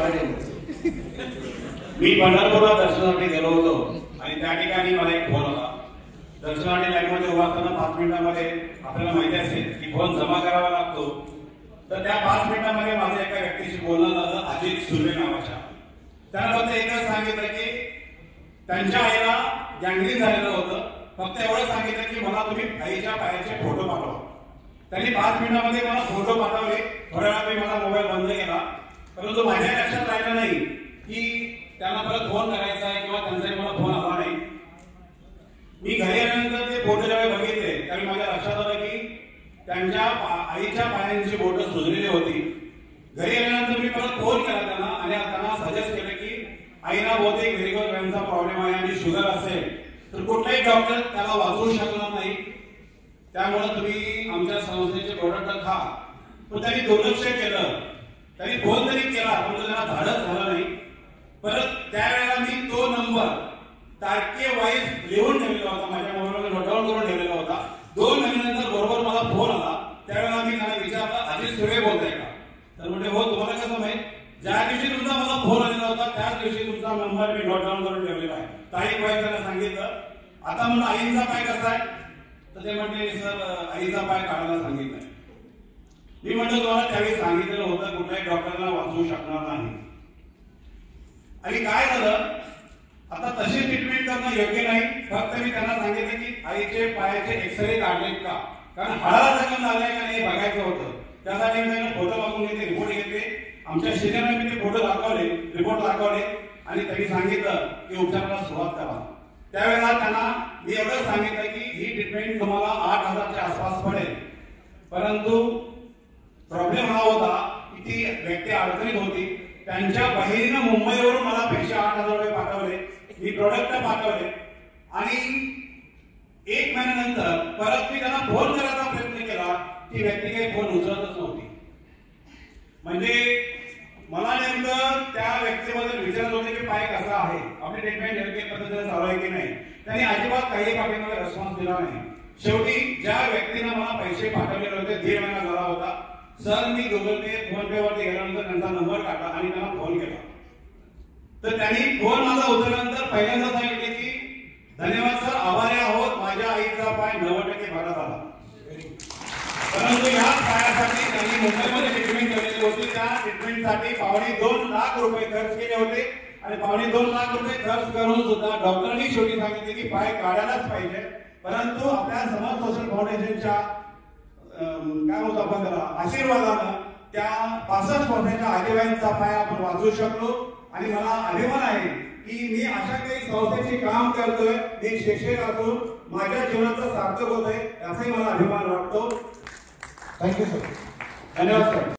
वाटेल. मी पंढरपूरला दर्शनासाठी गेलो होतो आणि त्या ठिकाणी मला एक फोन आला. दर्शनासाठी लाईनमध्ये उभा असताना 5 मिनिटांमध्ये आपल्याला माहिती असेल की फोन जमा करावा लागतो. तर त्या 5 मिनिटांमध्ये माझ्या एका व्यक्तीशी बोलणं झालं, अजित सुर्वे नावाच्या. त्यानं फक्त एकच सांगितलं की त्यांच्या आईला गँग्रीन झालेलं होतं. फक्त एवढं सांगितलं की मला तुम्ही आईच्या पायाचे फोटो पाठवा. त्यांनी 5 मिनिटांमध्ये मला फोटो पाठवले. थोड्या वेळात मी माझा मोबाईल बंद केला, परंतु माझ्या लक्षात राहिलं नाही की त्यांना परत फोन करायचा आहे किंवा त्यांचाही मला फोन आला नाही. मी घरी आल्यानंतर ते फोटो ज्यावेळी बघितले त्यावेळी माझ्या लक्षात आलं की त्यांच्या आईच्या पायांची बोटं सुजलेली होती. घरी आल्यानंतर मी परत फोन केला त्यांना आणि त्यांना सजेस्ट केलं की आईला बहुतेक व्हेरिकोज व्हेनचा प्रॉब्लेम आहे आणि शुगर असेल तर कुठलाही डॉक्टर त्याला वाचवू शकणार नाही, त्यामुळे तुम्ही आमच्या संस्थेचे प्रोडक्ट खा. पण त्यांनी दुर्लक्ष केलं. त्यांनी फोन तरी केला पण त्यांना धाडस झालं नाही. परत त्यावेळेला मी तो नंबर तारखे वाईज लिहून ठेवलेला होता, माझ्या मोबाईलमध्ये नोट डाऊन करून ठेवलेला होता. 2 महिन्यानंतर बरोबर मला फोन आला. त्यावेळेला मी त्यांना विचारलं, अजित सुर्वे बोलताय का? तर म्हणजे हो, तुम्हाला कसं माहित? ज्या दिवशी तुमचा मला फोन आलेला होता त्याच दिवशी तुमचा नंबर मी नोट डाऊन करून ठेवलेला आहे. तारीख वाईज त्यांना सांगितलं. आता म्हणून आईचा पाय कसा आहे? तर ते म्हणते सर आईचा पाय काढायला सांगितलं. मी म्हटलं तुम्हाला त्यावेळी सांगितलेलं होतं कुठल्याही डॉक्टरला वाचवू शकणार नाही. आणि काय झालं, आता तशी ट्रीटमेंट करणं योग्य नाही. फक्त मी त्यांना सांगितलं की आईचे पायाचे एक्सरे काढलेत का, कारण हाडाला जखम झालाय का नाही बघायचं होतं. त्यासाठी मी त्यांना फोटो मागून घेतले, रिपोर्ट घेतले. आमच्या शिक्षकांना मी ते फोटो दाखवले, रिपोर्ट दाखवले आणि त्यांनी सांगितलं की उपचाराला सुरुवात करा. त्यावेळेला त्यांना मी एवढं सांगितलं की ही ट्रीटमेंट तुम्हाला 8,000च्या आसपास पडेल. परंतु प्रॉब्लेम हा होता की ती व्यक्ती अडचणीत होती. त्यांच्या बहिणीनं मुंबईवरून मला पैसे 8,000 रुपये पाठवले. मी प्रोडक्ट पाठवले आणि 1 महिन्यानंतर परत मी त्यांना फोन करायचा प्रयत्न केला. ती व्यक्ती काही फोन उचलतच नव्हती. म्हणजे मला नेमकं त्या व्यक्तीबद्दल विचारत होते की पाय कसा आहे, आपली ट्रीटमेंट योग्य पद्धतीने चालू आहे की नाही. त्यांनी अजिबात काही पाठीमागे रिस्पॉन्स दिला नाही. शेवटी ज्या व्यक्तीने मला पैसे पाठवलेले होते 1.5 महिना झाला होता, सर मी गुगल पे फोन पे वरती गेल्यानंतर त्यांचा नंबर टाकला आणि त्यांना फोन केला. तर त्यांनी फोन माझा उचलल्यानंतर पहिल्यांदा सांगितले की धन्यवाद सर, आभारी आहोत, माझ्या आईचा पाय 90% बरा झाला. परंतु या पायासाठी त्यांनी मुंबईमध्ये ट्रीटमेंट केलेली होती. त्या ट्रीटमेंटसाठी 2.25 लाख रुपये खर्च केले होते आणि 2.25 लाख रुपये खर्च करून सुद्धा डॉक्टरांनी शेवटी सांगितले की पाय काढायलाच पाहिजे. परंतु आपल्या समाज सोशल फाउंडेशनच्या काय होतं आपण त्याला आशीर्वादानं त्या 65 वर्षाच्या आजीबाईंचा पाय आपण वाचवू शकलो. आणि मला अभिमान आहे की मी अशा काही संस्थेचे काम करतोय. मी शिक्षक असून माझ्या जीवनाचं सार्थक होतंय याचाही मला अभिमान वाटतो. Thank you sir. धन्यवाद सर.